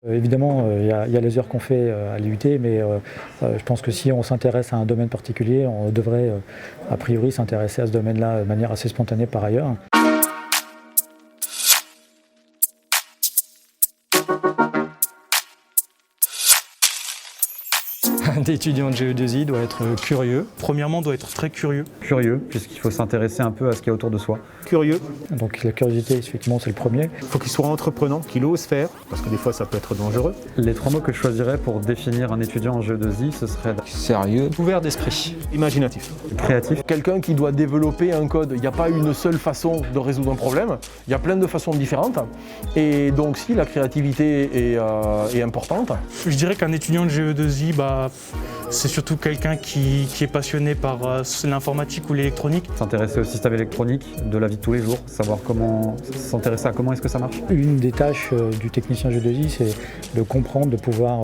Évidemment, il y a les heures qu'on fait à l'IUT, mais je pense que si on s'intéresse à un domaine particulier, on devrait a priori s'intéresser à ce domaine-là de manière assez spontanée par ailleurs. Un étudiant de GE2I doit être curieux. Premièrement, doit être très curieux. Curieux, puisqu'il faut s'intéresser un peu à ce qu'il y a autour de soi. Curieux. Donc la curiosité, effectivement, c'est le premier. Il faut qu'il soit entreprenant, qu'il ose faire, parce que des fois ça peut être dangereux. Les 3 mots que je choisirais pour définir un étudiant en GE2I, ce serait sérieux, ouvert d'esprit, Imaginatif. Créatif. Quelqu'un qui doit développer un code, il n'y a pas une seule façon de résoudre un problème, il y a plein de façons différentes. Et donc si la créativité est importante. Je dirais qu'un étudiant de GE2I, c'est surtout quelqu'un qui est passionné par l'informatique ou l'électronique. S'intéresser au système électronique de la vie de tous les jours, savoir s'intéresser à comment est-ce que ça marche. Une des tâches du technicien GE2I, c'est de comprendre, de pouvoir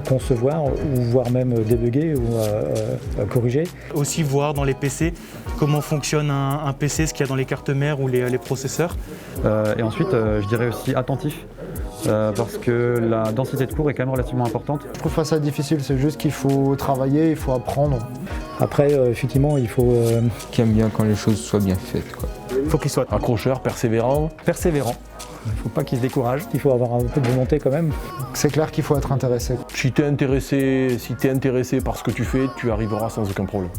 concevoir ou voire même débugger ou corriger. Aussi voir dans les PC comment fonctionne un PC, ce qu'il y a dans les cartes mères ou les processeurs. Et ensuite, je dirais aussi attentif. Parce que la densité de cours est quand même relativement importante. Je trouve pas ça difficile, c'est juste qu'il faut travailler, il faut apprendre. Après, effectivement, il faut... qui aime bien quand les choses soient bien faites, quoi. Il faut qu'il soit Accrocheur, persévérant. Persévérant. Il ne faut pas qu'il se décourage. Il faut avoir un peu de volonté quand même. C'est clair qu'il faut être intéressé. Si t'es intéressé par ce que tu fais, tu arriveras sans aucun problème.